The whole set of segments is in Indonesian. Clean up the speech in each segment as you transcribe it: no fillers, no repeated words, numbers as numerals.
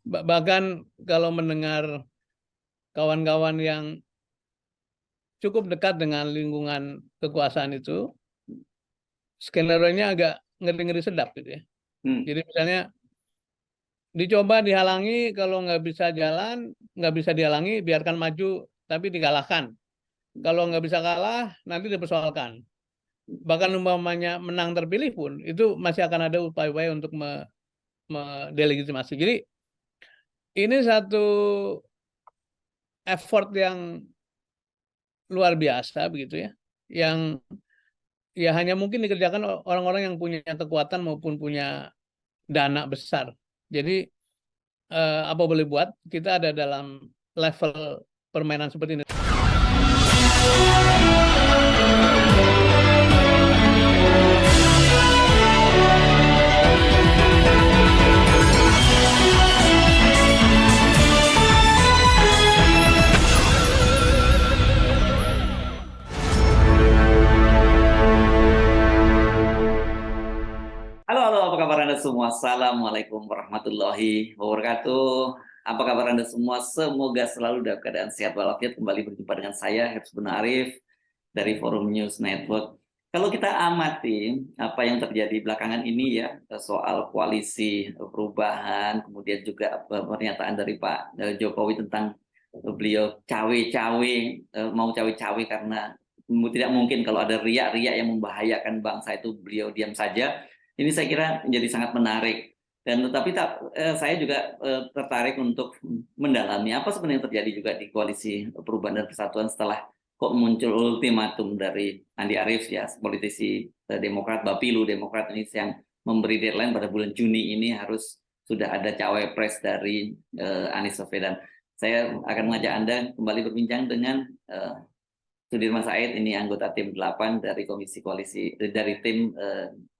Bahkan kalau mendengar kawan-kawan yang cukup dekat dengan lingkungan kekuasaan itu, skenario-nya agak ngeri-ngeri sedap gitu ya. Jadi misalnya dicoba dihalangi, kalau nggak bisa jalan, nggak bisa dihalangi, biarkan maju, tapi dikalahkan. Kalau nggak bisa kalah, nanti dipersoalkan. Bahkan umpamanya menang terpilih pun, itu masih akan ada upaya-upaya untuk mendelegitimasi. Jadi ini satu effort yang luar biasa begitu ya, yang ya hanya mungkin dikerjakan orang-orang yang punya kekuatan maupun punya dana besar. Jadi apa boleh buat, kita ada dalam level permainan seperti ini. Halo, apa kabar Anda semua? Assalamualaikum warahmatullahi wabarakatuh. Apa kabar Anda semua? Semoga selalu dalam keadaan sehat walafiat. Kembali berjumpa dengan saya, Habs bin Arif, dari Forum News Network. Kalau kita amati apa yang terjadi belakangan ini ya, soal koalisi perubahan, kemudian juga pernyataan dari Pak Jokowi tentang beliau cawe-cawe, mau cawe-cawe karena tidak mungkin kalau ada riak-riak yang membahayakan bangsa itu beliau diam saja. Ini saya kira menjadi sangat menarik. Dan tetapi saya juga tertarik untuk mendalami apa sebenarnya yang terjadi juga di koalisi perubahan dan persatuan setelah kok muncul ultimatum dari Andi Arief ya, politisi Demokrat, Bapilu Demokrat ini yang memberi deadline pada bulan Juni ini harus sudah ada cawapres dari Anies Baswedan. Saya akan mengajak Anda kembali berbincang dengan Sudirman Said, ini anggota tim 8 dari komisi koalisi dari tim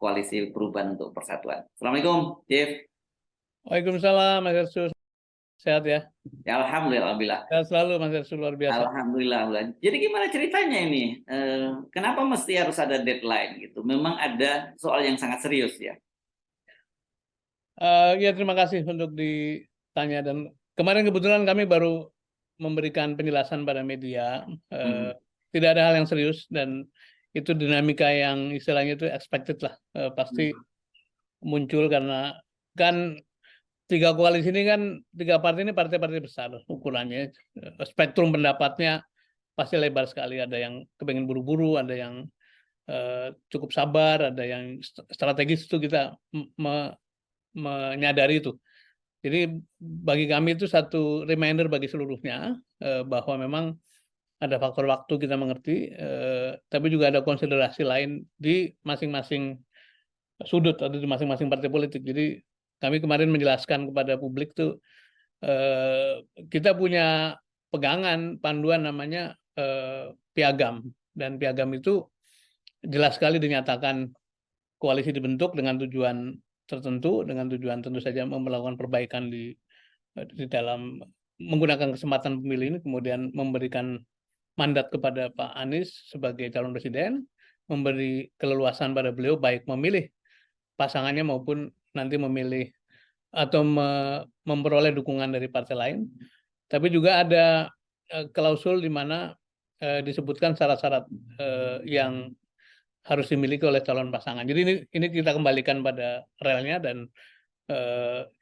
koalisi perubahan untuk persatuan. Assalamualaikum, Chief. Waalaikumsalam, Mas Ersus. Sehat ya? Ya, alhamdulillah. Sehat selalu, Mas Ersus, luar biasa. Alhamdulillah. Jadi gimana ceritanya ini? Kenapa mesti harus ada deadline gitu? Memang ada soal yang sangat serius ya? Ya, terima kasih untuk ditanya. Dan kemarin kebetulan kami baru memberikan penjelasan pada media. Tidak ada hal yang serius dan itu dinamika yang istilahnya itu expected lah. Pasti muncul karena kan tiga koalisi ini kan, tiga partai ini partai-partai besar ukurannya. Spektrum pendapatnya pasti lebar sekali. Ada yang kepengen buru-buru, ada yang cukup sabar, ada yang strategis. Itu kita menyadari itu. Jadi bagi kami itu satu reminder bagi seluruhnya bahwa memang ada faktor waktu, kita mengerti, tapi juga ada konsiderasi lain di masing-masing sudut atau di masing-masing partai politik. Jadi kami kemarin menjelaskan kepada publik tuh kita punya pegangan panduan namanya piagam, dan piagam itu jelas sekali dinyatakan koalisi dibentuk dengan tujuan tertentu, dengan tujuan tentu saja melakukan perbaikan di dalam menggunakan kesempatan pemilu ini, kemudian memberikan mandat kepada Pak Anies sebagai calon presiden, memberi keleluasan pada beliau baik memilih pasangannya maupun nanti memilih atau memperoleh dukungan dari partai lain. Tapi juga ada klausul di mana disebutkan syarat-syarat yang harus dimiliki oleh calon pasangan. Jadi ini kita kembalikan pada relnya dan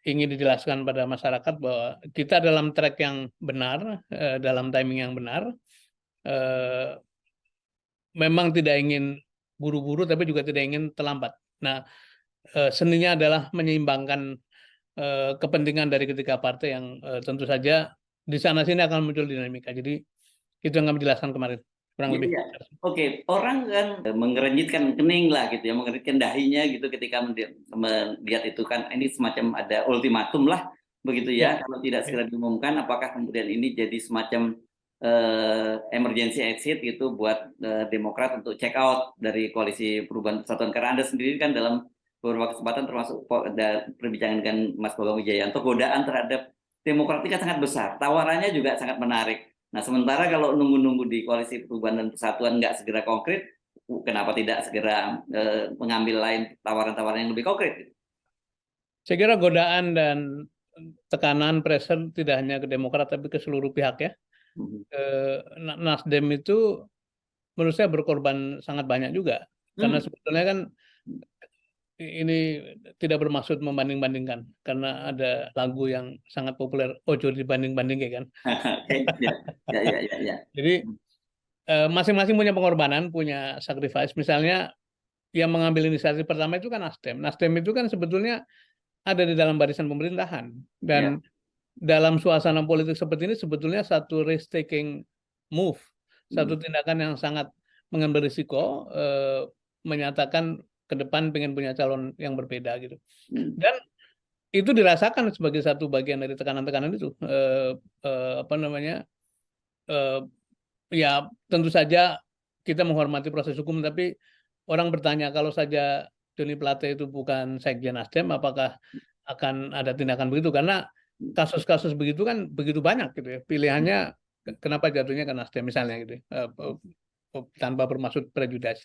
ingin dijelaskan pada masyarakat bahwa kita dalam track yang benar, dalam timing yang benar. Memang tidak ingin buru-buru, tapi juga tidak ingin terlambat. Nah, seninya adalah menyeimbangkan kepentingan dari ketiga partai yang tentu saja di sana sini akan muncul dinamika. Jadi itu yang kami jelaskan kemarin, kurang lebih. Oke, orang kan mengerenjitkan kening lah gitu ya, mengerenjitkan dahinya gitu ketika melihat itu kan ini semacam ada ultimatum lah begitu ya. Kalau tidak segera diumumkan, apakah kemudian ini jadi semacam emergency exit gitu buat Demokrat untuk check out dari koalisi perubahan persatuan? Karena Anda sendiri kan dalam beberapa kesempatan termasuk perbincangan dengan Mas Bambang Wijayanto, godaan terhadap Demokrat ini kan sangat besar, tawarannya juga sangat menarik. Nah, sementara kalau nunggu-nunggu di koalisi perubahan dan persatuan nggak segera konkret, kenapa tidak segera mengambil lain tawaran-tawaran yang lebih konkret? Saya kira godaan dan tekanan pressure tidak hanya ke Demokrat tapi ke seluruh pihak ya. Nasdem itu menurut saya berkorban sangat banyak juga karena sebetulnya kan ini tidak bermaksud membanding-bandingkan karena ada lagu yang sangat populer ojo dibanding-bandingkan kan. Ya. Jadi masing-masing punya pengorbanan, punya sacrifice. Misalnya yang mengambil inisiatif pertama itu kan Nasdem. Nasdem itu kan sebetulnya ada di dalam barisan pemerintahan dan dalam suasana politik seperti ini sebetulnya satu risk-taking move, satu tindakan yang sangat mengambil risiko, menyatakan ke depan pengen punya calon yang berbeda gitu. Dan itu dirasakan sebagai satu bagian dari tekanan-tekanan itu. Apa namanya? Ya tentu saja kita menghormati proses hukum, tapi orang bertanya kalau saja Joni Plate itu bukan sekjen Nasdem, apakah akan ada tindakan begitu? Karena kasus-kasus begitu kan begitu banyak gitu ya. Pilihannya kenapa jatuhnya ke Nasdem misalnya gitu, tanpa bermaksud prejudis.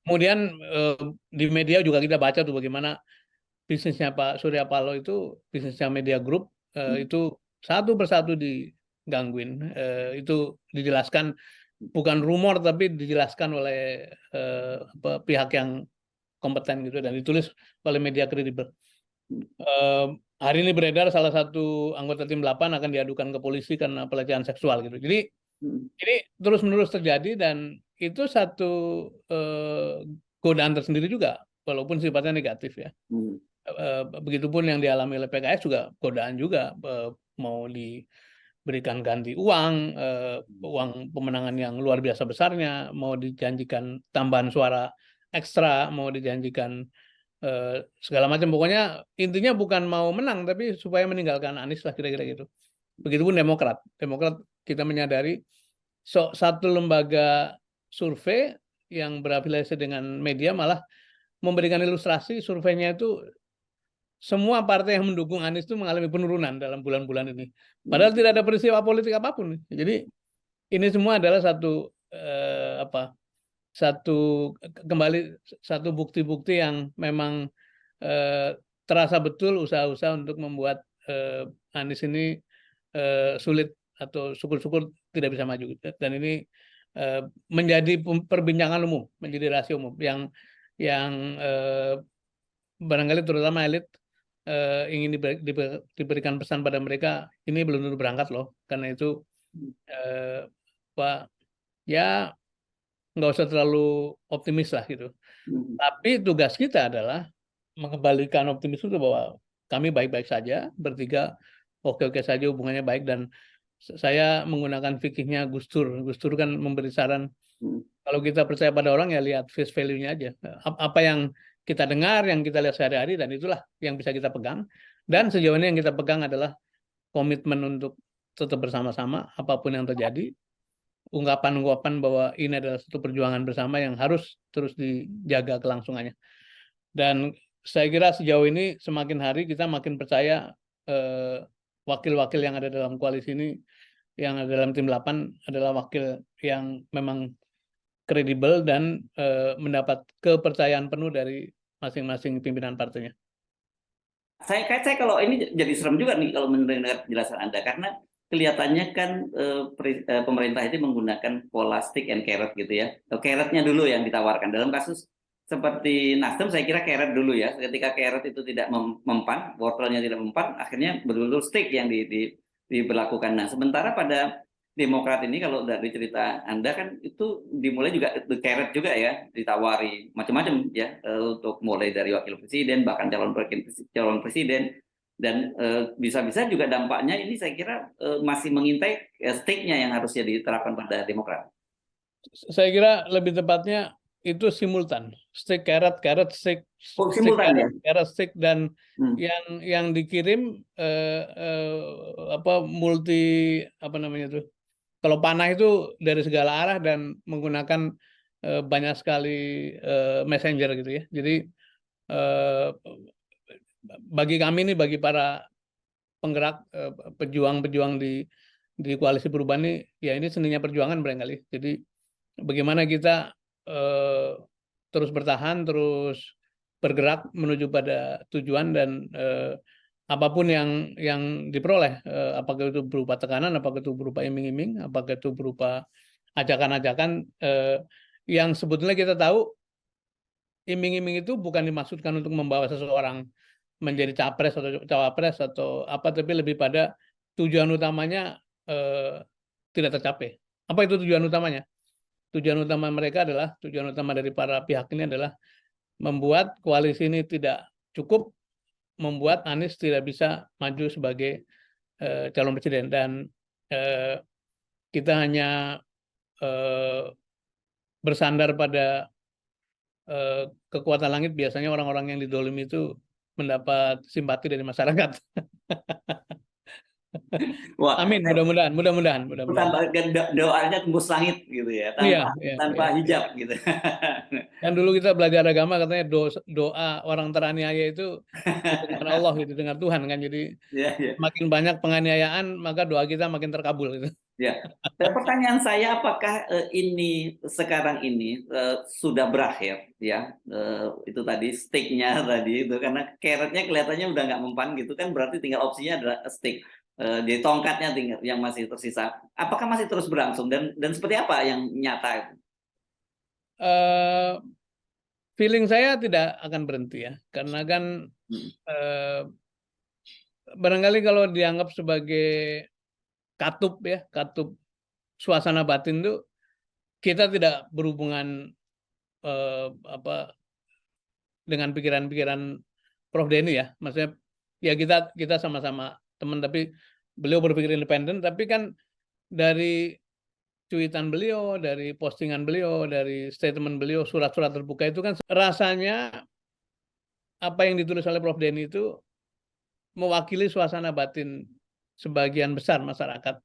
Kemudian di media juga kita baca tuh bagaimana bisnisnya Pak Surya Paloh itu, bisnisnya Media Group itu satu persatu digangguin. Itu dijelaskan bukan rumor tapi dijelaskan oleh pihak yang kompeten gitu dan ditulis oleh media kredibel. Hari ini beredar salah satu anggota tim 8 akan diadukan ke polisi karena pelecehan seksual gitu. Jadi ini terus-menerus terjadi dan itu satu godaan tersendiri juga walaupun sifatnya negatif ya. Begitupun yang dialami oleh PKS juga godaan juga, mau diberikan ganti uang, uang pemenangan yang luar biasa besarnya, mau dijanjikan tambahan suara ekstra, mau dijanjikan segala macam. Pokoknya intinya bukan mau menang tapi supaya meninggalkan Anies lah kira-kira gitu. Begitupun Demokrat. Demokrat kita menyadari satu lembaga survei yang berafiliasi dengan media malah memberikan ilustrasi surveinya itu semua partai yang mendukung Anies itu mengalami penurunan dalam bulan-bulan ini. Padahal tidak ada peristiwa politik apapun. Jadi ini semua adalah satu bukti-bukti yang memang terasa betul usaha-usaha untuk membuat Anies ini sulit atau syukur-syukur tidak bisa maju. Dan ini menjadi perbincangan umum, menjadi rahasia umum yang barangkali terutama elit ingin diberikan pesan pada mereka ini belum tentu berangkat loh, karena itu Pak ya nggak usah terlalu optimis lah gitu. Tapi tugas kita adalah mengembalikan optimis itu bahwa kami baik-baik saja, bertiga oke-oke saja, hubungannya baik, dan saya menggunakan fikihnya Gus Dur. Gus Dur kan memberi saran kalau kita percaya pada orang ya lihat face value-nya aja. Apa yang kita dengar, yang kita lihat sehari-hari, dan itulah yang bisa kita pegang. Dan sejauh ini yang kita pegang adalah komitmen untuk tetap bersama-sama apapun yang terjadi. Ungkapan-ungkapan bahwa ini adalah satu perjuangan bersama yang harus terus dijaga kelangsungannya. Dan saya kira sejauh ini semakin hari kita makin percaya wakil-wakil yang ada dalam koalisi ini, yang ada dalam tim 8 adalah wakil yang memang kredibel dan mendapat kepercayaan penuh dari masing-masing pimpinan partainya. Saya kalau ini jadi serem juga nih kalau mendengar penjelasan Anda, karena kelihatannya kan pemerintah itu menggunakan pola stick and carrot gitu ya. Carrotnya dulu yang ditawarkan. Dalam kasus seperti Nasdem saya kira carrot dulu ya. Ketika carrot itu tidak mempan, wortelnya tidak mempan, akhirnya betul-betul stick yang diberlakukan. Nah, sementara pada Demokrat ini kalau dari cerita Anda kan itu dimulai juga the carrot juga ya, ditawari macam-macam ya, untuk mulai dari wakil presiden bahkan calon presiden, dan bisa-bisa juga dampaknya ini saya kira masih mengintai stick-nya yang harusnya diterapkan pada Demokrat. Saya kira lebih tepatnya itu simultan, stick carrot stick, simultan ya, carrot stick, dan yang dikirim multi apa namanya tuh. Kalau panah itu dari segala arah dan menggunakan banyak sekali messenger gitu ya. Jadi bagi kami nih, bagi para penggerak pejuang-pejuang di koalisi perubahan ini, ya ini seninya perjuangan barangkali. Jadi bagaimana kita terus bertahan, terus bergerak menuju pada tujuan, dan apapun yang diperoleh, apakah itu berupa tekanan, apakah itu berupa iming-iming, apakah itu berupa ajakan-ajakan, yang sebetulnya kita tahu iming-iming itu bukan dimaksudkan untuk membawa seseorang menjadi capres atau cawapres atau apa, tapi lebih pada tujuan utamanya tidak tercapai. Apa itu tujuan utamanya? Tujuan utama mereka adalah, tujuan utama dari para pihak ini adalah membuat koalisi ini tidak cukup, membuat Anies tidak bisa maju sebagai calon presiden, dan kita hanya bersandar pada kekuatan langit. Biasanya orang-orang yang didolimi itu mendapat simpati dari masyarakat. Wah, Amin, mudah-mudahan. doanya tembus langit gitu ya, Iya, tanpa iya, tanpa iya, iya. hijab gitu. Dan dulu kita belajar agama katanya doa orang teraniaya itu didengar Allah gitu, dengar Tuhan kan. Jadi Ya, ya. makin banyak penganiayaan maka doa kita makin terkabul gitu. Ya. Dan pertanyaan saya, apakah ini sekarang ini sudah berakhir ya? Itu tadi sticknya tadi itu, karena carrotnya kelihatannya udah nggak mempan gitu kan, berarti tinggal opsinya adalah stick. Jadi tongkatnya tinggal yang masih tersisa. Apakah masih terus berlangsung dan seperti apa yang nyata? Eh, Feeling saya tidak akan berhenti ya, karena kan eh, barangkali kalau dianggap sebagai katup suasana batin itu, kita tidak berhubungan apa dengan pikiran-pikiran Prof Denny ya. Maksudnya ya kita sama-sama teman, tapi beliau berpikir independen. Tapi kan dari cuitan beliau, dari postingan beliau, dari statement beliau, surat-surat terbuka itu kan rasanya apa yang ditulis oleh Prof Denny itu mewakili suasana batin sebagian besar masyarakat,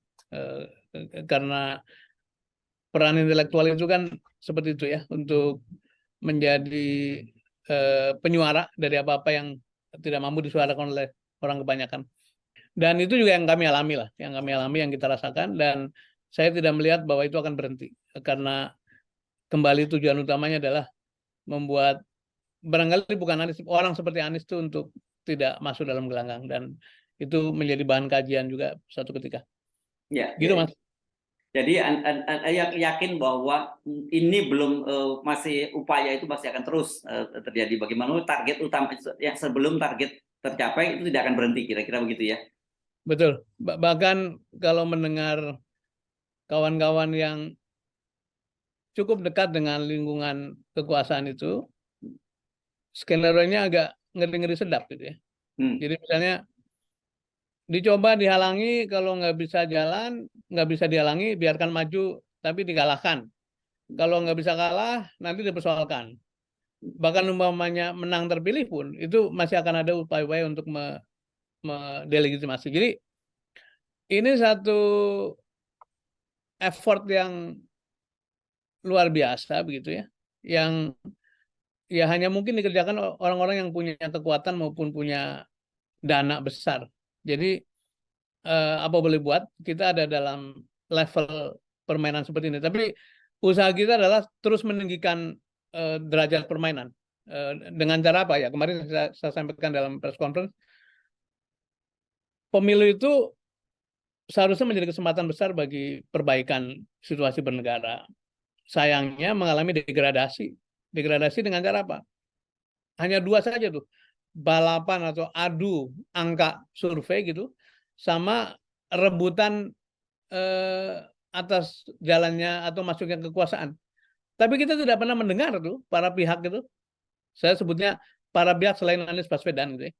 karena peran intelektual itu kan seperti itu ya, untuk menjadi penyuara dari apa-apa yang tidak mampu disuarakan oleh orang kebanyakan. Dan itu juga yang kami alami lah, yang kita rasakan, dan saya tidak melihat bahwa itu akan berhenti, karena kembali tujuan utamanya adalah membuat, barangkali bukan Anies, orang seperti Anies itu untuk tidak masuk dalam gelanggang, dan itu menjadi bahan kajian juga suatu ketika. Ya, Gitu ya. Mas. Jadi yakin bahwa ini belum masih upaya itu masih akan terus terjadi. Bagaimana target utama yang sebelum target tercapai itu tidak akan berhenti, kira-kira begitu ya? Betul. Bahkan kalau mendengar kawan-kawan yang cukup dekat dengan lingkungan kekuasaan itu, skenario-nya agak ngeri-ngeri sedap gitu ya. Jadi misalnya dicoba dihalangi, kalau nggak bisa jalan, nggak bisa dihalangi, biarkan maju, tapi dikalahkan. Kalau nggak bisa kalah, nanti dipersoalkan. Bahkan umpamanya menang terpilih pun, itu masih akan ada upaya-upaya untuk mendelegitimasi. Jadi ini satu effort yang luar biasa begitu ya, yang ya hanya mungkin dikerjakan orang-orang yang punya kekuatan maupun punya dana besar. Jadi apa boleh buat, kita ada dalam level permainan seperti ini. Tapi usaha kita adalah terus meninggikan derajat permainan. Dengan cara apa ya? Kemarin saya sampaikan dalam press conference, pemilu itu seharusnya menjadi kesempatan besar bagi perbaikan situasi bernegara. Sayangnya mengalami degradasi. Degradasi dengan cara apa? Hanya dua saja tuh, balapan atau adu angka survei gitu, sama rebutan atas jalannya atau masuknya kekuasaan. Tapi kita tidak pernah mendengar tuh para pihak itu, saya sebutnya para pihak selain Anies Baswedan gitu ya,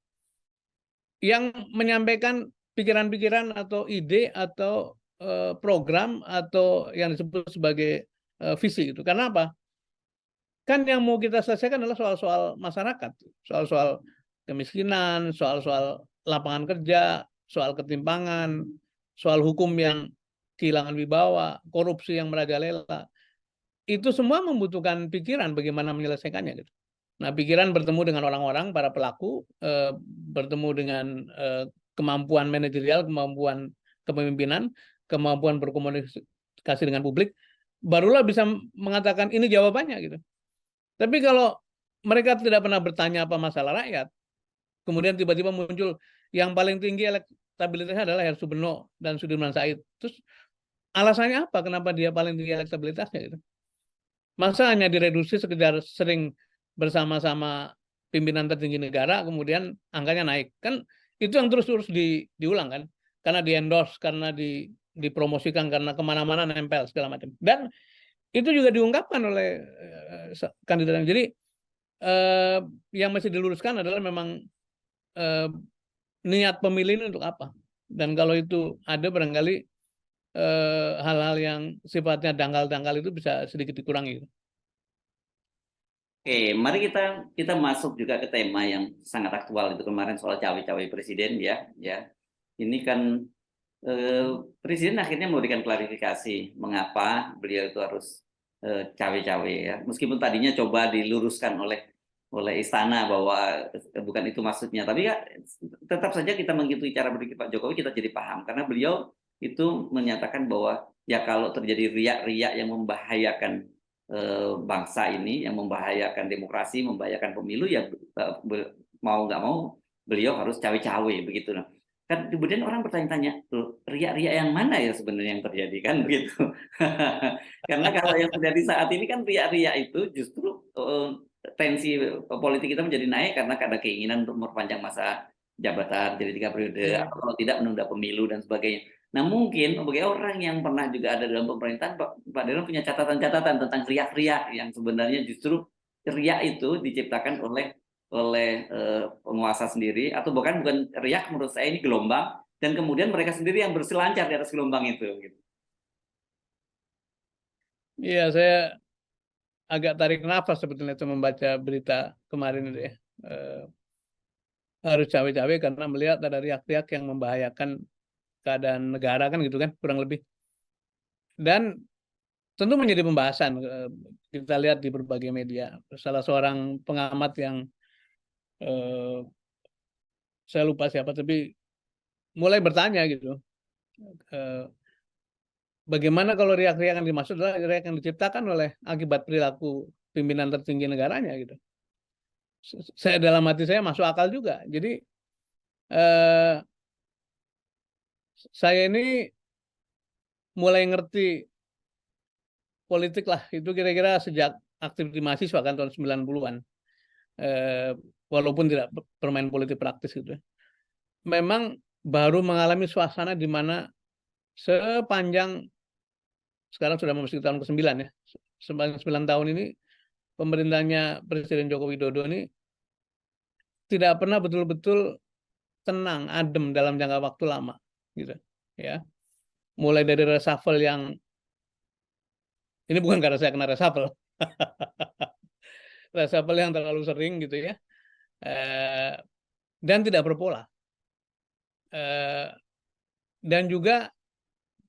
yang menyampaikan pikiran-pikiran atau ide atau program atau yang disebut sebagai visi gitu. Karena apa? Kan yang mau kita selesaikan adalah soal-soal masyarakat, soal-soal kemiskinan, soal-soal lapangan kerja, soal ketimpangan, soal hukum yang kehilangan wibawa, korupsi yang merajalela. Itu semua membutuhkan pikiran bagaimana menyelesaikannya gitu. Nah, pikiran bertemu dengan orang-orang, para pelaku, bertemu dengan kemampuan manajerial, kemampuan kepemimpinan, kemampuan berkomunikasi dengan publik, barulah bisa mengatakan ini jawabannya gitu. Tapi kalau mereka tidak pernah bertanya apa masalah rakyat, kemudian tiba-tiba muncul, yang paling tinggi elektabilitasnya adalah Heru Subono dan Sudirman Said. Terus alasannya apa? Kenapa dia paling tinggi elektabilitasnya gitu? Masa hanya direduksi sekedar sering bersama-sama pimpinan tertinggi negara, kemudian angkanya naik? Kan itu yang terus-terus diulang kan? Karena di-endorse, karena dipromosikan, karena kemana-mana nempel segala macam. Dan itu juga diungkapkan oleh kandidat. Jadi yang mesti diluruskan adalah memang niat pemilih ini untuk apa. Dan kalau itu ada barangkali hal-hal yang sifatnya dangkal-dangkal itu bisa sedikit dikurangi. Oke, mari kita masuk juga ke tema yang sangat aktual itu kemarin soal cawe-cawe presiden ya. Ini kan presiden akhirnya memberikan klarifikasi mengapa beliau itu harus cawe-cawe ya. Meskipun tadinya coba diluruskan oleh istana bahwa bukan itu maksudnya, tapi ya tetap saja kita mengikuti cara berpikir Pak Jokowi, kita jadi paham karena beliau itu menyatakan bahwa ya kalau terjadi riak-riak yang membahayakan bangsa ini, yang membahayakan demokrasi, membahayakan pemilu, ya mau nggak mau beliau harus cawe-cawe begitu. Nah, kan kemudian orang bertanya-tanya, tuh riak-riak yang mana ya sebenarnya yang terjadi kan begitu. Karena kalau yang terjadi saat ini kan riak-riak itu justru tensi politik kita menjadi naik karena ada keinginan untuk memperpanjang masa jabatan jadi 3 periode, atau kalau tidak menunda pemilu dan sebagainya. Nah mungkin bagi orang yang pernah juga ada dalam pemerintahan, Pak Deron punya catatan-catatan tentang riak-riak yang sebenarnya justru riak itu diciptakan oleh penguasa sendiri, atau bukan riak, menurut saya ini gelombang, dan kemudian mereka sendiri yang berselancar di atas gelombang itu. Gitu. Iya, saya agak tarik nafas sebetulnya itu membaca berita kemarin itu ya. Harus cawe-cawe karena melihat ada riak-riak yang membahayakan keadaan negara kan gitu kan, kurang lebih. Dan tentu menjadi pembahasan, kita lihat di berbagai media. Salah seorang pengamat yang saya lupa siapa, tapi mulai bertanya gitu, bagaimana kalau riak-riak yang dimaksud adalah riak yang diciptakan oleh akibat perilaku pimpinan tertinggi negaranya gitu. Saya dalam hati saya masuk akal juga. Jadi saya ini mulai ngerti politik lah itu kira-kira sejak aktif di mahasiswa kan tahun 90-an. Walaupun tidak bermain politik praktis gitu. Memang baru mengalami suasana di mana sepanjang sekarang sudah memasuki tahun ke-9 ya. Sepanjang 9 tahun ini pemerintahnya Presiden Joko Widodo ini tidak pernah betul-betul tenang, adem dalam jangka waktu lama gitu ya. Mulai dari reshuffle yang ini bukan karena saya kena reshuffle. Reshuffle yang terlalu sering gitu ya. Dan tidak berpola. Dan juga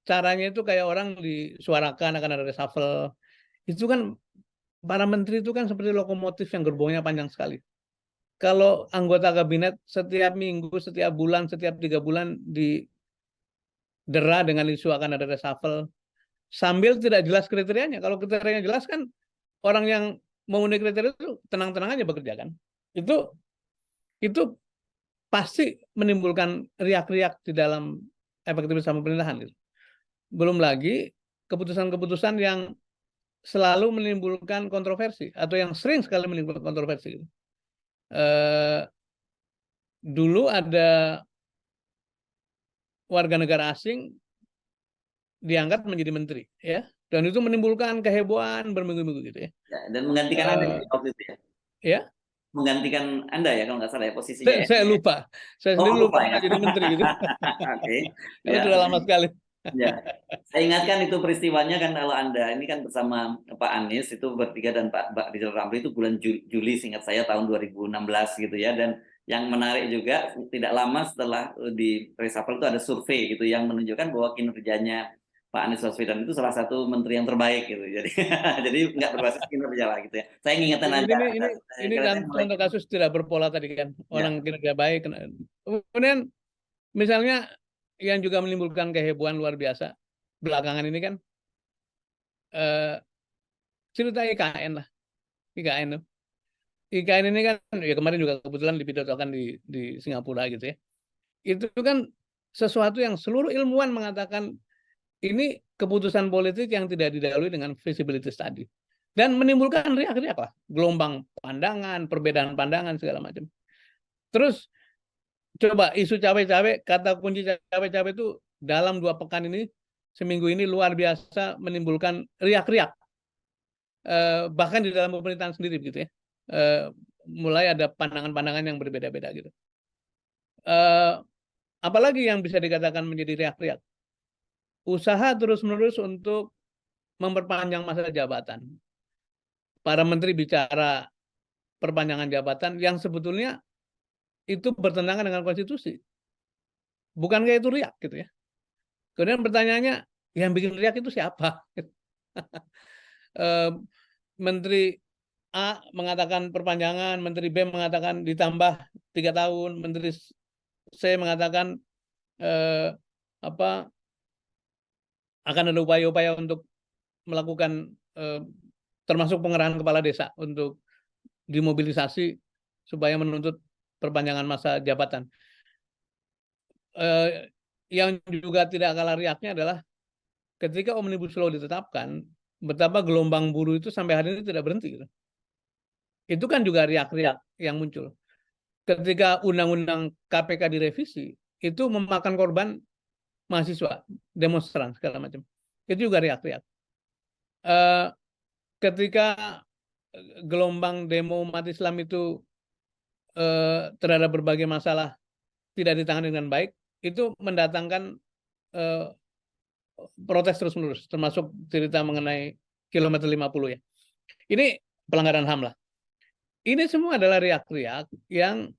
caranya itu kayak orang disuarakan akan ada reshuffle. Itu kan para menteri itu kan seperti lokomotif yang gerbongnya panjang sekali. Kalau anggota kabinet setiap minggu, setiap bulan, setiap 3 bulan didera dengan isu akan ada reshuffle, sambil tidak jelas kriterianya. Kalau kriterianya jelas kan orang yang memenuhi kriteria itu tenang-tenang aja bekerja kan. Itu pasti menimbulkan riak-riak di dalam efektivitas pemerintahan gitu. Belum lagi keputusan-keputusan yang selalu menimbulkan kontroversi atau yang sering sekali menimbulkan kontroversi. Dulu ada warga negara asing diangkat menjadi menteri, ya, dan itu menimbulkan kehebohan berminggu-minggu gitu ya. Dan menggantikan Anda waktu itu ya. Ya. Menggantikan Anda ya kalau nggak salah ya posisinya. Saya lupa, saya sendiri lupa ya. jadi menteri gitu. Oke. Karena Ya. sudah lama sekali. Ya, saya ingatkan itu peristiwanya kan kalau Anda ini kan bersama Pak Anies itu bertiga dan Pak Rizal Ramli itu bulan Juli seingat saya tahun 2016 gitu ya, dan yang menarik juga tidak lama setelah di reshuffle itu ada survei gitu yang menunjukkan bahwa kinerjanya Pak Anies Baswedan itu salah satu menteri yang terbaik gitu. Jadi jadi nggak berbasis kinerja lah gitu ya. Saya ingatkan Anda. Ini kan contoh kasus tidak berpola tadi kan. Orang kinerja baik. Kemudian misalnya yang juga menimbulkan kehebohan luar biasa belakangan ini kan cerita IKN lah. IKN ini kan ya kemarin juga kebetulan dipidatokan di Singapura gitu ya. itu kan sesuatu yang seluruh ilmuwan mengatakan ini keputusan politik yang tidak didahului dengan visibility study. Dan menimbulkan riak-riak lah, gelombang pandangan, perbedaan pandangan, segala macam. Terus coba isu cawe-cawe, kata kunci cawe-cawe itu dalam 2 pekan ini, seminggu ini luar biasa menimbulkan riak-riak. Bahkan di dalam pemerintahan sendiri begitu ya. Mulai ada pandangan-pandangan yang berbeda-beda gitu. Apalagi yang bisa dikatakan menjadi riak-riak? Usaha terus-menerus untuk memperpanjang masa jabatan. Para menteri bicara perpanjangan jabatan yang sebetulnya itu bertentangan dengan konstitusi. Bukankah itu riak gitu ya? Kemudian pertanyaannya, yang bikin riak itu siapa? Menteri A mengatakan perpanjangan, Menteri B mengatakan ditambah 3 tahun, Menteri C mengatakan akan ada upaya-upaya untuk melakukan termasuk pengerahan kepala desa untuk dimobilisasi supaya menuntut perpanjangan masa jabatan. Yang juga tidak kalah riaknya adalah ketika Omnibus Law ditetapkan, betapa gelombang buruh itu sampai hari ini tidak berhenti. Gitu. Itu kan juga riak-riak yang muncul. Ketika Undang-Undang KPK direvisi, itu memakan korban mahasiswa, demonstran, segala macam. Itu juga riak-riak. Ketika gelombang demo umat Islam itu terhadap berbagai masalah tidak ditangani dengan baik, itu mendatangkan protes terus-menerus, termasuk cerita mengenai kilometer 50 ya. Ini pelanggaran HAM lah. Ini semua adalah riak-riak yang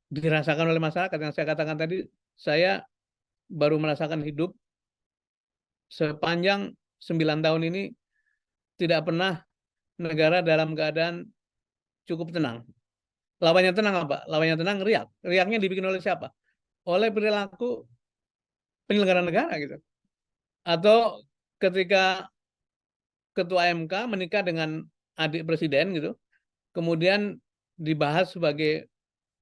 dirasakan oleh masyarakat. Yang saya katakan tadi, saya baru merasakan hidup sepanjang 9 tahun ini tidak pernah negara dalam keadaan cukup tenang. Lawannya tenang apa? Lawannya tenang riak. Riaknya dibikin oleh siapa? Oleh perilaku penyelenggara negara gitu. Atau ketika ketua MK menikah dengan adik presiden gitu, kemudian dibahas sebagai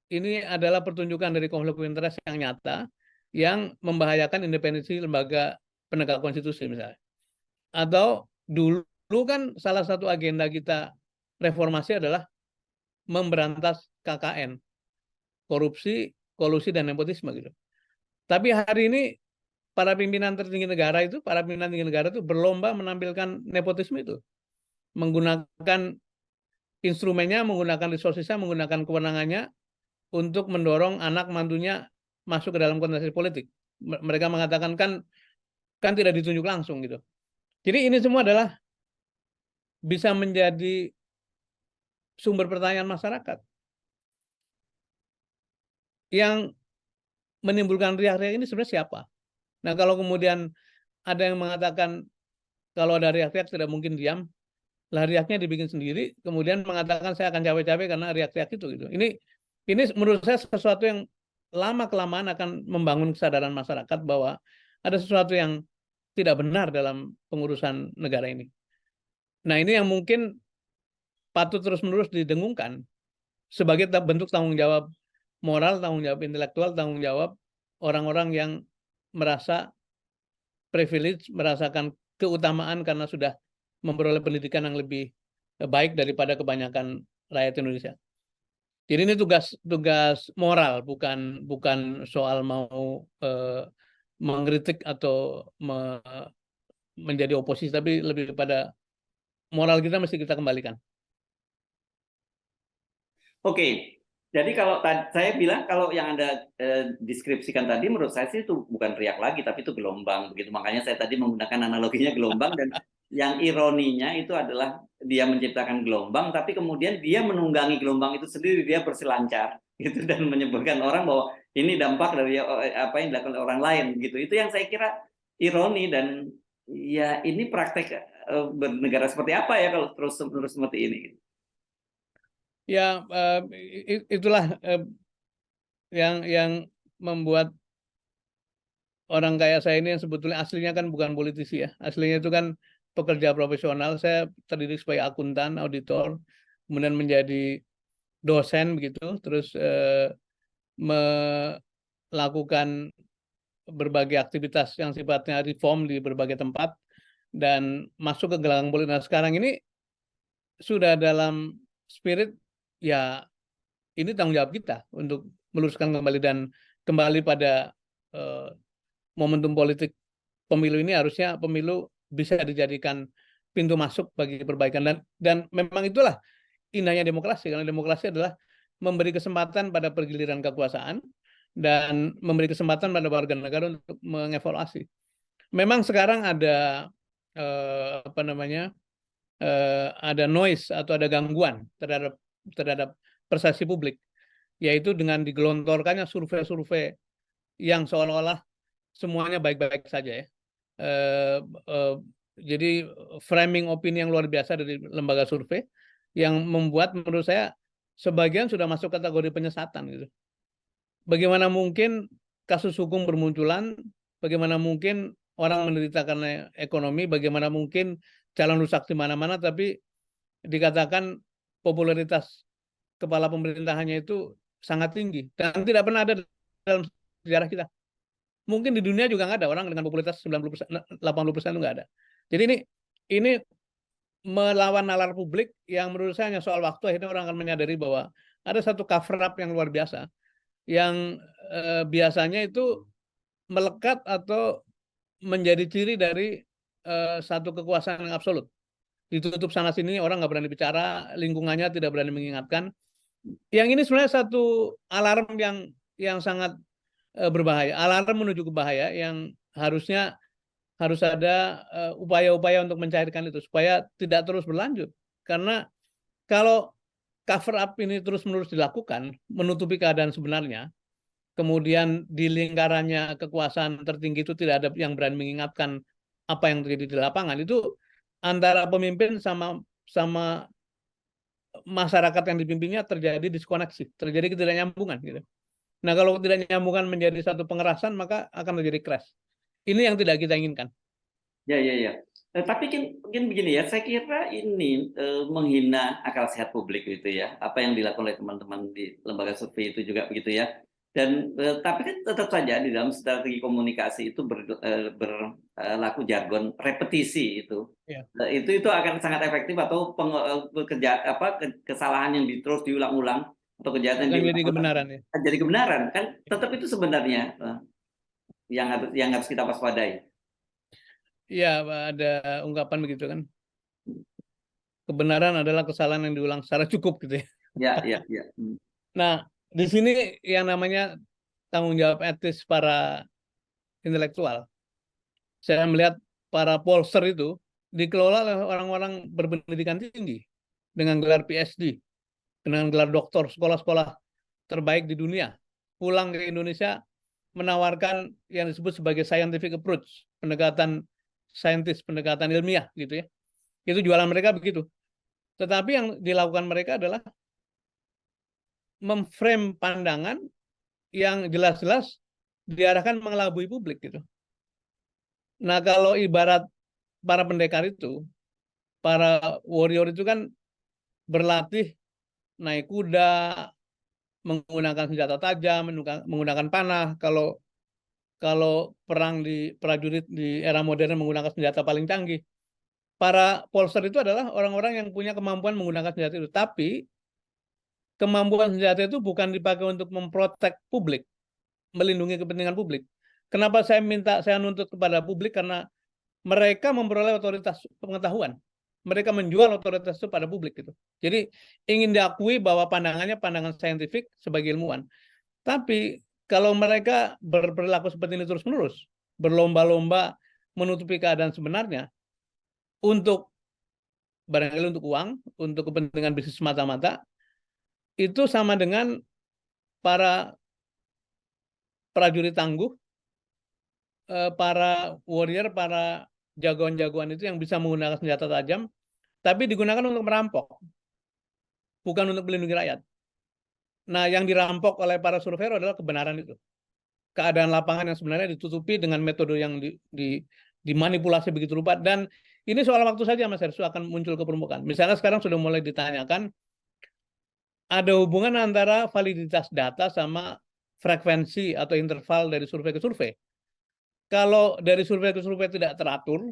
ini adalah pertunjukan dari konflik of interest yang nyata yang membahayakan independensi lembaga penegak konstitusi misalnya. Atau dulu kan salah satu agenda kita reformasi adalah memberantas KKN, korupsi, kolusi, dan nepotisme gitu. Tapi hari ini para pimpinan tertinggi negara itu, para pimpinan tinggi negara itu berlomba menampilkan nepotisme itu, menggunakan instrumennya, menggunakan resourcesnya, menggunakan kewenangannya untuk mendorong anak mantunya masuk ke dalam kontestasi politik. Mereka mengatakan kan tidak ditunjuk langsung gitu. Jadi ini semua adalah bisa menjadi sumber pertanyaan masyarakat yang menimbulkan riak-riak ini sebenarnya siapa? Nah, kalau kemudian ada yang mengatakan kalau ada riak-riak tidak mungkin diam, lah riaknya dibikin sendiri, kemudian mengatakan saya akan cawe-cawe karena riak-riak itu gitu. Ini menurut saya sesuatu yang lama-kelamaan akan membangun kesadaran masyarakat bahwa ada sesuatu yang tidak benar dalam pengurusan negara ini. Nah, ini yang mungkin patut terus-menerus didengungkan sebagai bentuk tanggung jawab moral, tanggung jawab intelektual, tanggung jawab orang-orang yang merasa privilege, merasakan keutamaan karena sudah memperoleh pendidikan yang lebih baik daripada kebanyakan rakyat Indonesia. Jadi ini tugas moral, bukan soal mau mengkritik atau menjadi oposisi, tapi lebih pada moral kita mesti kita kembalikan. Oke, jadi kalau saya bilang kalau yang Anda deskripsikan tadi menurut saya sih itu bukan riak lagi, tapi itu gelombang begitu. Makanya saya tadi menggunakan analoginya gelombang, dan yang ironinya itu adalah dia menciptakan gelombang, tapi kemudian dia menunggangi gelombang itu sendiri, dia berselancar gitu, dan menyebutkan orang bahwa ini dampak dari apa yang dilakukan oleh orang lain gitu. Itu yang saya kira ironi, dan ya ini praktek bernegara seperti apa ya kalau terus seperti ini. Ya, itulah yang membuat orang kayak saya ini yang sebetulnya aslinya kan bukan politisi ya. Aslinya itu kan pekerja profesional. Saya terdidik sebagai akuntan, auditor, kemudian menjadi dosen begitu, terus melakukan berbagai aktivitas yang sifatnya reform di berbagai tempat dan masuk ke gelanggang politik. Nah, sekarang ini sudah dalam spirit ya ini tanggung jawab kita untuk meluruskan kembali dan kembali pada momentum politik pemilu ini. Harusnya pemilu bisa dijadikan pintu masuk bagi perbaikan dan memang itulah indahnya demokrasi, karena demokrasi adalah memberi kesempatan pada pergiliran kekuasaan dan memberi kesempatan pada warga negara untuk mengevaluasi. Memang sekarang ada ada noise atau ada gangguan terhadap persepsi publik, yaitu dengan digelontorkannya survei-survei yang seolah-olah semuanya baik-baik saja ya. Jadi framing opini yang luar biasa dari lembaga survei yang membuat menurut saya sebagian sudah masuk kategori penyesatan gitu. Bagaimana mungkin kasus hukum bermunculan, bagaimana mungkin orang menderita karena ekonomi, bagaimana mungkin calon rusak di mana-mana, tapi dikatakan popularitas kepala pemerintahannya itu sangat tinggi dan tidak pernah ada dalam sejarah kita. Mungkin di dunia juga nggak ada orang dengan popularitas 90%, 80% itu nggak ada. Jadi ini melawan nalar publik yang menurut saya hanya soal waktu, akhirnya orang akan menyadari bahwa ada satu cover up yang luar biasa yang biasanya itu melekat atau menjadi ciri dari satu kekuasaan yang absolut. Ditutup sana sini, orang nggak berani bicara, lingkungannya tidak berani mengingatkan. Yang ini sebenarnya satu alarm yang sangat berbahaya, alarm menuju ke bahaya yang harusnya harus ada upaya-upaya untuk mencairkan itu supaya tidak terus berlanjut. Karena kalau cover up ini terus-menerus dilakukan, menutupi keadaan sebenarnya, kemudian di lingkarannya kekuasaan tertinggi itu tidak ada yang berani mengingatkan apa yang terjadi di lapangan, itu antara pemimpin sama masyarakat yang dipimpinnya terjadi diskoneksi, terjadi ketidaknyambungan gitu. Nah, kalau tidak nyambungan menjadi satu pengerasan, maka akan terjadi crash. Ini yang tidak kita inginkan. Ya. Tapi mungkin begini ya, saya kira ini menghina akal sehat publik gitu ya. Apa yang dilakukan oleh teman-teman di lembaga survei itu juga begitu ya. Dan tapi kan tetap saja di dalam strategi komunikasi itu berlaku jargon repetisi itu. Ya. Itu akan sangat efektif atau kesalahan yang terus diulang-ulang atau kejahatan akan jadi kebenaran ya. Jadi kebenaran kan tetap itu sebenarnya yang harus kita waspadai. Iya, ada ungkapan begitu kan. Kebenaran adalah kesalahan yang diulang secara cukup gitu ya. Ya. Nah, di sini yang namanya tanggung jawab etis para intelektual. Saya melihat para pollster itu dikelola oleh orang-orang berpendidikan tinggi dengan gelar PhD, dengan gelar doktor, sekolah-sekolah terbaik di dunia. Pulang ke Indonesia menawarkan yang disebut sebagai scientific approach, pendekatan saintis, pendekatan ilmiah gitu ya. Itu jualan mereka begitu. Tetapi yang dilakukan mereka adalah memframe pandangan yang jelas-jelas diarahkan mengelabui publik gitu. Nah, kalau ibarat para pendekar itu, para warrior itu kan berlatih naik kuda, menggunakan senjata tajam, menggunakan panah. Kalau perang di prajurit di era modern menggunakan senjata paling canggih. Para pollster itu adalah orang-orang yang punya kemampuan menggunakan senjata itu. Tapi kemampuan senjata itu bukan dipakai untuk memprotek publik, melindungi kepentingan publik. Kenapa saya nuntut kepada publik? Karena mereka memperoleh otoritas pengetahuan. Mereka menjual otoritas itu pada publik gitu. Jadi ingin diakui bahwa pandangannya pandangan saintifik sebagai ilmuwan. Tapi kalau mereka berperilaku seperti ini terus-menerus, berlomba-lomba menutupi keadaan sebenarnya untuk barangkali untuk uang, untuk kepentingan bisnis semata-mata, itu sama dengan para prajurit tangguh, para warrior, para jagoan-jagoan itu yang bisa menggunakan senjata tajam, tapi digunakan untuk merampok, bukan untuk melindungi rakyat. Nah, yang dirampok oleh para surveyor adalah kebenaran itu. Keadaan lapangan yang sebenarnya ditutupi dengan metode yang dimanipulasi begitu rupa. Dan ini soal waktu saja, Mas Hersu, akan muncul ke permukaan. Misalnya sekarang sudah mulai ditanyakan, ada hubungan antara validitas data sama frekuensi atau interval dari survei ke survei. Kalau dari survei ke survei tidak teratur,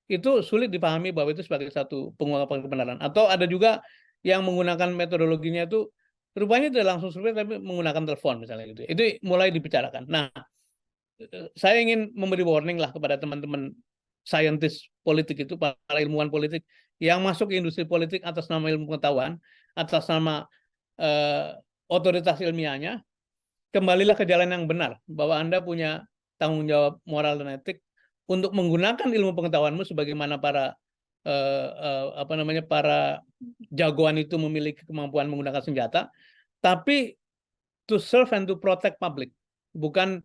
itu sulit dipahami bahwa itu sebagai satu pengungkapan kebenaran. Atau ada juga yang menggunakan metodologinya itu rupanya tidak langsung survei tapi menggunakan telepon misalnya gitu. Itu mulai dibicarakan. Nah, saya ingin memberi warning lah kepada teman-teman saintis politik itu, para ilmuwan politik yang masuk ke industri politik atas nama ilmu pengetahuan, atas nama otoritas ilmiahnya. Kembalilah ke jalan yang benar, bahwa Anda punya tanggung jawab moral dan etik untuk menggunakan ilmu pengetahuanmu sebagaimana para para jagoan itu memiliki kemampuan menggunakan senjata, tapi to serve and to protect public, bukan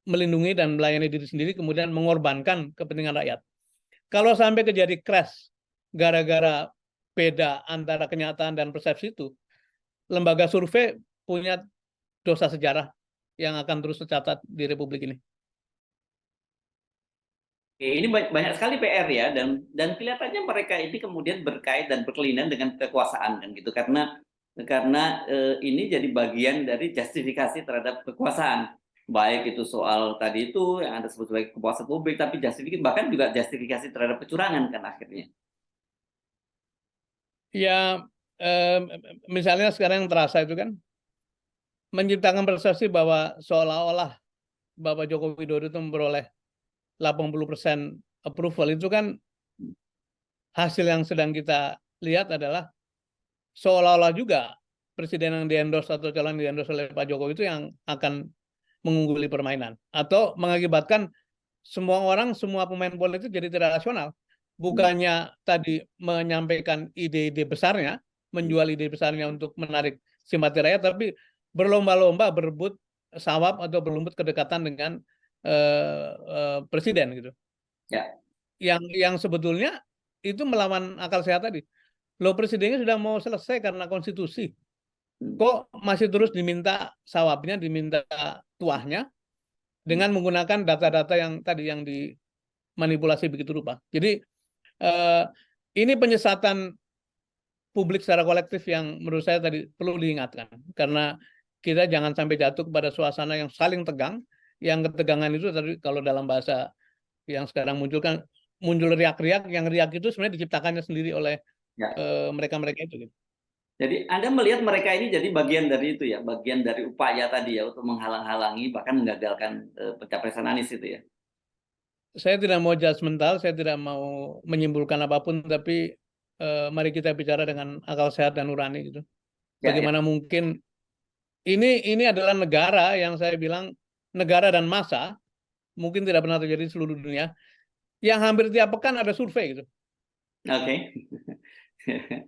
melindungi dan melayani diri sendiri kemudian mengorbankan kepentingan rakyat. Kalau sampai terjadi crash gara-gara beda antara kenyataan dan persepsi itu, lembaga survei punya dosa sejarah yang akan terus tercatat di Republik ini. Oke, ini banyak sekali PR ya, dan kelihatannya mereka ini kemudian berkait dan berkelainan dengan kekuasaan kan gitu, karena ini jadi bagian dari justifikasi terhadap kekuasaan, baik itu soal tadi itu yang Anda sebut sebagai kepuasan publik, tapi justifikasi bahkan juga justifikasi terhadap kecurangan kan akhirnya. Ya, misalnya sekarang yang terasa itu kan menciptakan persepsi bahwa seolah-olah Bapak Joko Widodo itu memperoleh 80% approval, itu kan hasil yang sedang kita lihat adalah seolah-olah juga presiden yang di-endorse atau calon yang di-endorse oleh Pak Jokowi itu yang akan mengungguli permainan atau mengakibatkan semua orang, semua pemain politik jadi tidak rasional. Bukannya tadi menyampaikan ide-ide besarnya, menjual ide besarnya untuk menarik simpati rakyat, tapi berlomba-lomba berebut sawab atau berebut kedekatan dengan presiden gitu. Ya. Yang sebetulnya itu melawan akal sehat tadi. Loh, presidennya sudah mau selesai karena konstitusi. Kok masih terus diminta sawabnya, diminta tuahnya dengan menggunakan data-data yang tadi yang dimanipulasi begitu rupa. Jadi ini penyesatan publik secara kolektif yang menurut saya tadi perlu diingatkan, karena kita jangan sampai jatuh kepada suasana yang saling tegang, yang ketegangan itu tadi kalau dalam bahasa yang sekarang muncul riak-riak, yang riak itu sebenarnya diciptakannya sendiri oleh mereka-mereka itu. Gitu. Jadi Anda melihat mereka ini jadi bagian dari itu ya, bagian dari upaya tadi ya untuk menghalang-halangi bahkan menggagalkan pencapresan Anies itu ya. Saya tidak mau judgmental, saya tidak mau menyimpulkan apapun, tapi mari kita bicara dengan akal sehat dan nurani gitu. Bagaimana mungkin ini adalah negara yang saya bilang negara dan massa mungkin tidak pernah terjadi di seluruh dunia, yang hampir tiap pekan ada survei gitu. Oke.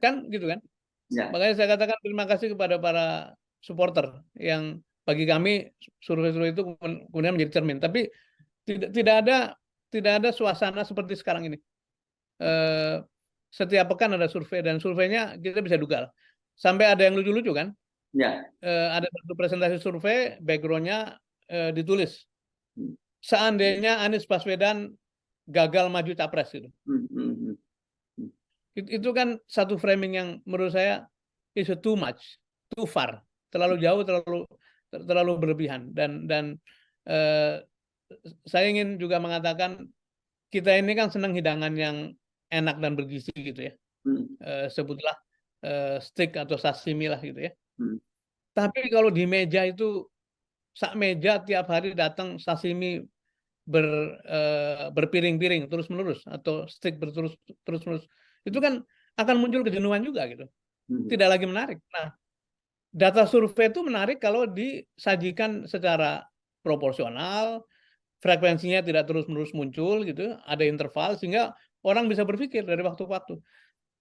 Kan gitu kan? Ya. Makanya saya katakan terima kasih kepada para supporter yang bagi kami survei-survei itu kemudian menjadi cermin. Tapi tidak ada suasana seperti sekarang ini. Setiap pekan ada survei dan surveinya kita bisa duga. Sampai ada yang lucu-lucu kan? Ya. Ada satu presentasi survei, background-nya ditulis seandainya Anies Baswedan gagal maju capres gitu. Itu kan satu framing yang menurut saya is too much, too far, terlalu jauh, terlalu berlebihan. Dan saya ingin juga mengatakan kita ini kan senang hidangan yang enak dan bergizi gitu ya. Sebutlah steak atau sashimi lah gitu ya. Tapi kalau di meja itu sak meja tiap hari datang sashimi berpiring-piring terus-menerus atau steak terus-menerus, itu kan akan muncul kejenuhan juga gitu. Tidak lagi menarik. Nah, data survei itu menarik kalau disajikan secara proporsional, frekuensinya tidak terus-menerus muncul gitu, ada interval sehingga orang bisa berpikir dari waktu ke waktu.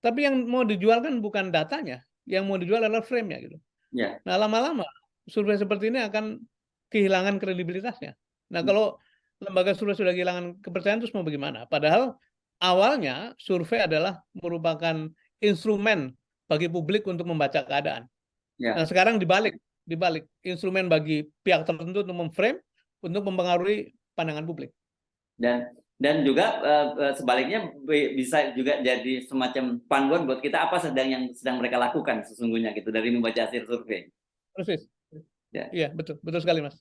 Tapi yang mau dijual kan bukan datanya, yang mau dijual adalah frame-nya gitu. Ya. Nah, lama-lama survei seperti ini akan kehilangan kredibilitasnya. Nah, kalau lembaga survei sudah kehilangan kepercayaan, terus mau bagaimana? Padahal awalnya survei adalah merupakan instrumen bagi publik untuk membaca keadaan. Ya. Nah, sekarang dibalik instrumen bagi pihak tertentu untuk memframe, untuk mempengaruhi pandangan publik. Dan juga sebaliknya bisa juga jadi semacam panduan buat kita apa yang sedang mereka lakukan sesungguhnya gitu dari membaca hasil survei. Persis. Ya. Iya, betul sekali, Mas.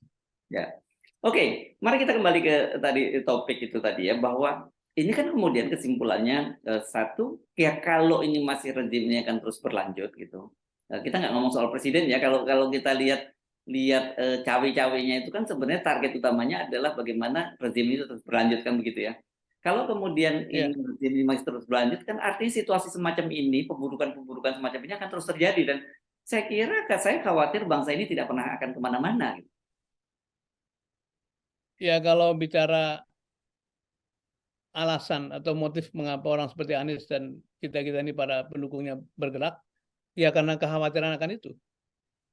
Ya. Oke, mari kita kembali ke tadi topik itu tadi ya, bahwa ini kan kemudian kesimpulannya satu, ya kalau ini masih rezim ini akan terus berlanjut gitu. Kita nggak ngomong soal presiden ya, kalau kalau kita lihat cawe-cawenya itu kan sebenarnya target utamanya adalah bagaimana rezim ini terus berlanjut kan begitu ya. Kalau kemudian Iya. ini rezim ini masih terus berlanjut kan artinya situasi semacam ini, pemburukan-pemburukan semacam ini akan terus terjadi, dan saya khawatir bangsa ini tidak pernah akan kemana-mana gitu. Ya, kalau bicara alasan atau motif mengapa orang seperti Anies dan kita-kita ini para pendukungnya bergerak, ya karena kekhawatiran akan itu.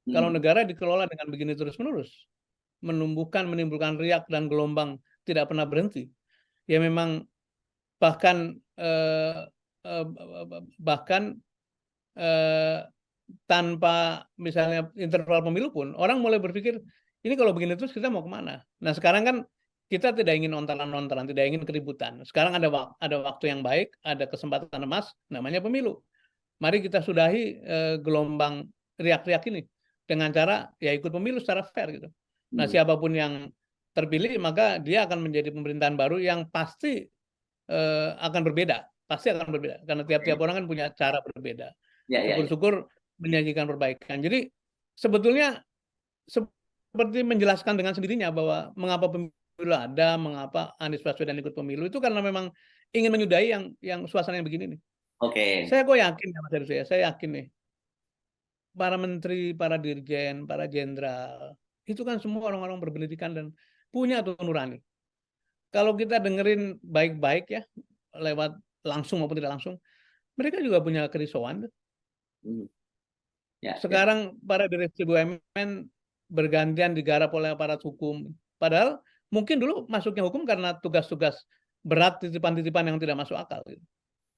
Kalau negara dikelola dengan begini terus-menerus, menimbulkan riak dan gelombang tidak pernah berhenti, ya memang bahkan tanpa misalnya interval pemilu pun, orang mulai berpikir, ini kalau begini terus kita mau kemana? Nah sekarang kan kita tidak ingin ontaran-ontaran, tidak ingin keributan. Sekarang ada waktu yang baik, ada kesempatan emas, namanya pemilu. Mari kita sudahi gelombang riak-riak ini dengan cara ya ikut pemilu secara fair gitu. Nah siapapun yang terpilih maka dia akan menjadi pemerintahan baru yang pasti akan berbeda, karena tiap-tiap orang kan punya cara berbeda. Ya, ya, ya. Syukur-syukur menyajikan perbaikan. Jadi sebetulnya seperti menjelaskan dengan sendirinya bahwa mengapa pemilu ada, mengapa Anies Baswedan ikut pemilu itu karena memang ingin menyudahi yang suasana yang begini nih. Oke. Saya kok yakin ya Mas Heru, saya yakin nih para menteri, para dirjen, para jenderal itu kan semua orang-orang berpendidikan dan punya tuh nurani. Kalau kita dengerin baik-baik ya, lewat langsung maupun tidak langsung, mereka juga punya kerisauan. Ya, ya. Sekarang para direksi BUMN bergantian digarap oleh aparat hukum. Padahal mungkin dulu masuknya hukum karena tugas-tugas berat, titipan-titipan yang tidak masuk akal.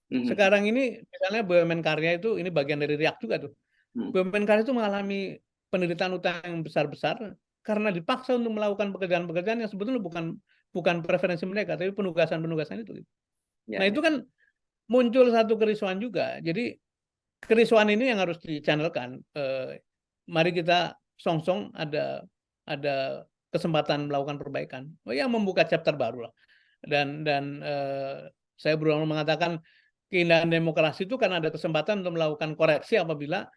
Sekarang ini misalnya BUMN Karya itu, ini bagian dari riak juga tuh. BUMN Karya itu mengalami penderitaan utang yang besar-besar karena dipaksa untuk melakukan pekerjaan-pekerjaan yang sebetulnya bukan preferensi mereka, tapi penugasan-penugasan itu. Nah itu kan muncul satu kerisauan juga. Jadi kerisauan ini yang harus dichannelkan. Mari kita song-song ada kesempatan melakukan perbaikan. Yang membuka chapter baru lah. Dan saya berulang mengatakan keindahan demokrasi itu karena ada kesempatan untuk melakukan koreksi apabila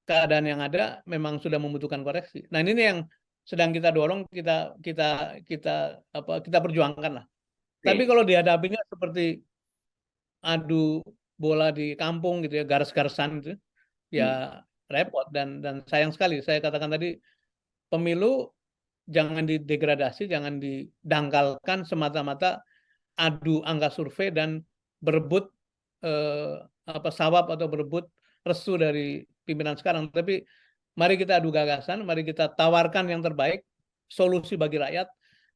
keadaan yang ada memang sudah membutuhkan koreksi. Nah ini yang sedang kita dorong, kita perjuangkan lah. Tapi kalau dihadapinya seperti adu bola di kampung gitu ya, garis-garisan gitu, ya repot dan sayang sekali. Saya katakan tadi, pemilu jangan didegradasi, jangan didangkalkan semata-mata adu angka survei dan berebut sawab atau berebut restu dari pimpinan sekarang. Tapi mari kita adu gagasan, mari kita tawarkan yang terbaik, solusi bagi rakyat,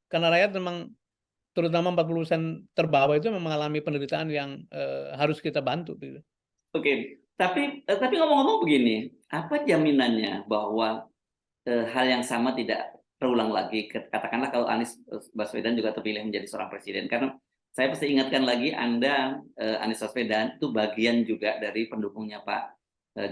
karena rakyat memang terutama 40% terbawah itu mengalami penderitaan yang harus kita bantu. Gitu. Oke, tapi ngomong-ngomong begini, apa jaminannya bahwa hal yang sama tidak terulang lagi? Katakanlah kalau Anies Baswedan juga terpilih menjadi seorang presiden, karena saya pasti ingatkan lagi Anda, Anies Baswedan itu bagian juga dari pendukungnya Pak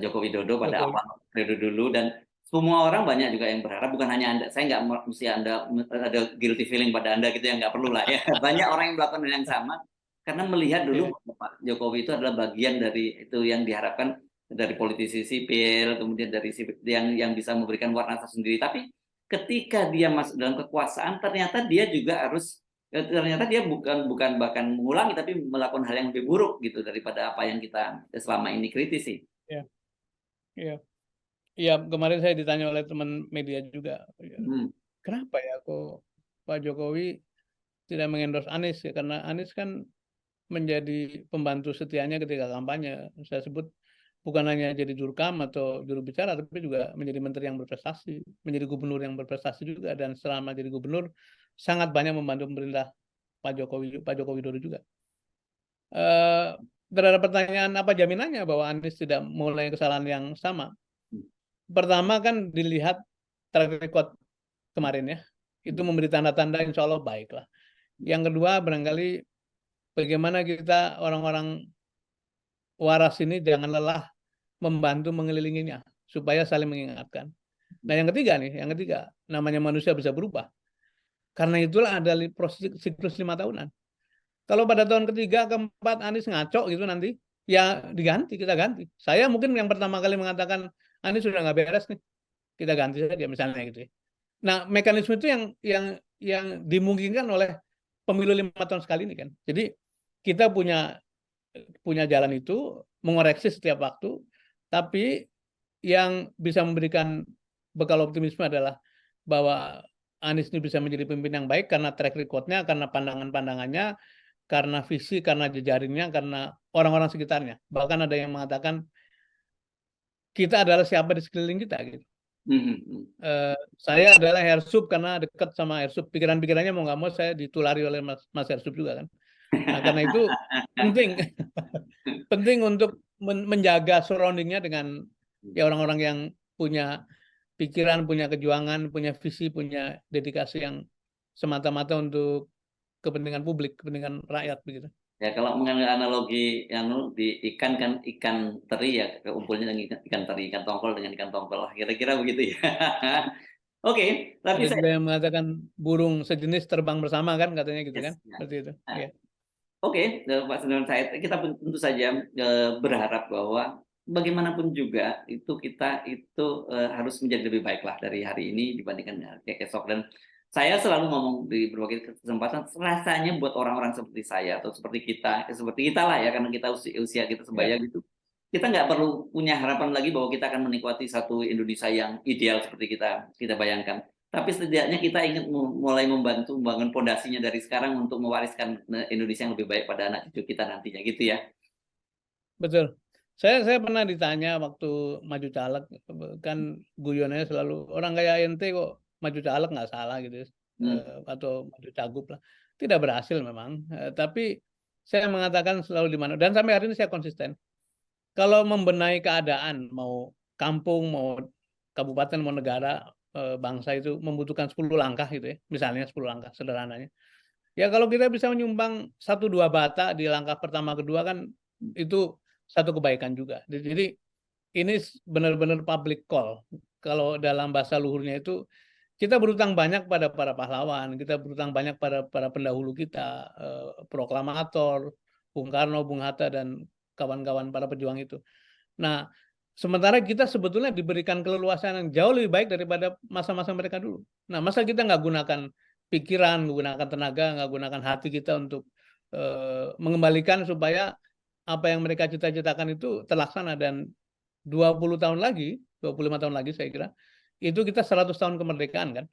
Joko Widodo pada awal periode dulu, dan semua orang banyak juga yang berharap, bukan hanya Anda, saya nggak mesti Anda ada guilty feeling pada Anda gitu ya, nggak perlu lah ya. Banyak orang yang melakukan hal yang sama karena melihat dulu Pak Jokowi itu adalah bagian dari itu yang diharapkan dari politisi sipil, kemudian dari yang bisa memberikan warna tersendiri. Tapi ketika dia masuk dalam kekuasaan, ternyata dia bukan bahkan mengulangi, tapi melakukan hal yang lebih buruk gitu daripada apa yang kita selama ini kritisi. Iya, kemarin saya ditanya oleh teman media juga, kenapa ya kok Pak Jokowi tidak mengendorse Anies ya? Karena Anies kan menjadi pembantu setianya ketika kampanye. Saya sebut bukan hanya jadi jurkam atau juru bicara, tapi juga menjadi menteri yang berprestasi, menjadi gubernur yang berprestasi juga, dan selama jadi gubernur sangat banyak membantu pemerintah Pak Joko Widodo juga. Terhadap pertanyaan apa jaminannya bahwa Anies tidak mengulangi kesalahan yang sama? Pertama kan dilihat track record kemarin ya, itu memberi tanda-tanda insya Allah baik lah. Yang kedua barangkali bagaimana kita orang-orang waras ini jangan lelah membantu mengelilinginya supaya saling mengingatkan. Nah, yang ketiga, namanya manusia bisa berubah. Karena itulah ada proses siklus 5 tahunan. Kalau pada tahun ketiga, keempat Anies ngaco gitu nanti, ya diganti, kita ganti. Saya mungkin yang pertama kali mengatakan Anies sudah nggak beres nih, kita ganti saja misalnya gitu ya. Nah, mekanisme itu yang dimungkinkan oleh pemilu 5 tahun sekali ini kan. Jadi kita punya jalan itu mengoreksi setiap waktu, tapi yang bisa memberikan bekal optimisme adalah bahwa Anies ini bisa menjadi pemimpin yang baik karena track record-nya, karena pandangan-pandangannya, karena visi, karena jejaringnya, karena orang-orang sekitarnya. Bahkan ada yang mengatakan kita adalah siapa di sekeliling kita gitu. Saya adalah Hersup karena dekat sama Hersup. Pikiran-pikirannya mau nggak mau saya ditulari oleh Mas Hersup juga kan. Nah, karena itu penting penting untuk menjaga surroundingnya dengan ya orang-orang yang punya pikiran, punya kejuangan, punya visi, punya dedikasi yang semata-mata untuk kepentingan publik, kepentingan rakyat begitu. Ya, kalau mengenai analogi yang di ikan kan ikan teri ya, kekumpulnya dengan ikan teri, ikan tongkol dengan ikan tongkol, kira-kira begitu ya. Oke, tapi Ada saya juga yang mengatakan burung sejenis terbang bersama kan katanya gitu kan, yes, ya. seperti itu. Nah, Ya. oke, Pak Sudirman Said, kita tentu saja berharap bahwa bagaimanapun juga kita itu harus menjadi lebih baik lah dari hari ini dibandingkan esok. Dan saya selalu ngomong di berbagai kesempatan, rasanya buat orang-orang seperti saya atau seperti kita lah ya, karena kita usia kita sebaya Ya. gitu, kita nggak perlu punya harapan lagi bahwa kita akan menikmati satu Indonesia yang ideal seperti kita bayangkan. Tapi setidaknya kita ingin mulai membantu membangun pondasinya dari sekarang untuk mewariskan Indonesia yang lebih baik pada anak cucu kita nantinya gitu ya. Betul. Saya pernah ditanya waktu maju caleg, kan guyonnya selalu orang kayak ente kok maju caleg nggak salah gitu, atau maju cagup lah. Tidak berhasil memang, tapi saya mengatakan selalu di mana dan sampai hari ini saya konsisten. Kalau membenahi keadaan, mau kampung, mau kabupaten, mau negara, bangsa itu membutuhkan 10 langkah gitu ya, misalnya 10 langkah sederhananya. Ya kalau kita bisa menyumbang 1-2 bata di langkah pertama, kedua kan itu satu kebaikan juga. Jadi ini benar-benar public call. Kalau dalam bahasa luhurnya itu kita berutang banyak pada para pahlawan, kita berutang banyak pada para pendahulu kita, proklamator, Bung Karno, Bung Hatta, dan kawan-kawan para pejuang itu. Nah, sementara kita sebetulnya diberikan keleluasaan yang jauh lebih baik daripada masa-masa mereka dulu. Nah, masa kita nggak gunakan pikiran, nggak gunakan tenaga, nggak gunakan hati kita untuk mengembalikan supaya apa yang mereka cita-citakan itu terlaksana, dan 20 tahun lagi, 25 tahun lagi saya kira, itu kita 100 tahun kemerdekaan kan.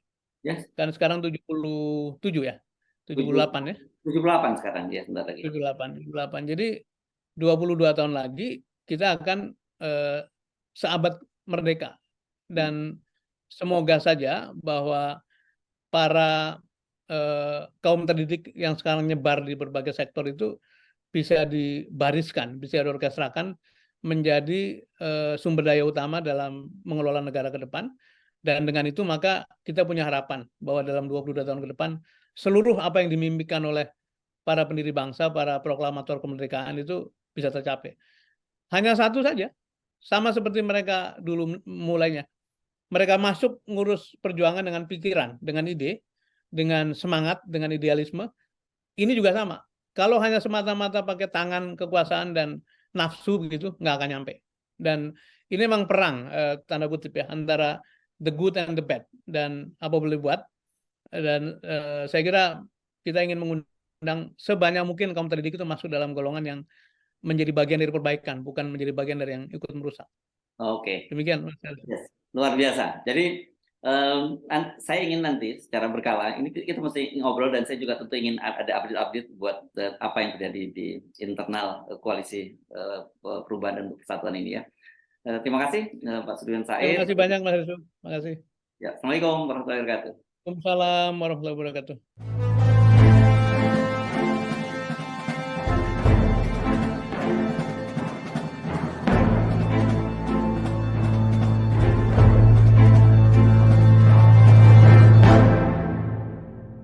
Yes. Kan sekarang 77 ya. 78 ya. 78 sekarang ya, sebentar lagi. 78. Jadi 22 tahun lagi kita akan seabad merdeka. Dan semoga saja bahwa para kaum terdidik yang sekarang nyebar di berbagai sektor itu bisa dibariskan, bisa diorkestrakan menjadi sumber daya utama dalam mengelola negara ke depan. Dan dengan itu maka kita punya harapan bahwa dalam 22 tahun ke depan seluruh apa yang dimimpikan oleh para pendiri bangsa, para proklamator kemerdekaan itu bisa tercapai. Hanya satu saja, sama seperti mereka dulu mulainya. Mereka masuk ngurus perjuangan dengan pikiran, dengan ide, dengan semangat, dengan idealisme. Ini juga sama. Kalau hanya semata-mata pakai tangan, kekuasaan, dan nafsu begitu, nggak akan nyampe. Dan ini memang perang, tanda kutip ya, antara the good and the bad. Dan apa boleh buat. Dan saya kira kita ingin mengundang sebanyak mungkin kaum terdidik itu masuk dalam golongan yang menjadi bagian dari perbaikan, bukan menjadi bagian dari yang ikut merusak. Oke. Demikian, Mas. Yes. Luar biasa. Jadi saya ingin nanti secara berkala, ini kita mesti ngobrol dan saya juga tentu ingin ada update-update buat apa yang terjadi di internal koalisi perubahan dan persatuan ini ya. Terima kasih Pak Sudirman Terima Said. kasih banyak, Mas Rizul. Terima kasih. Ya, Assalamualaikum warahmatullahi wabarakatuh. Waalaikumsalam warahmatullahi wabarakatuh.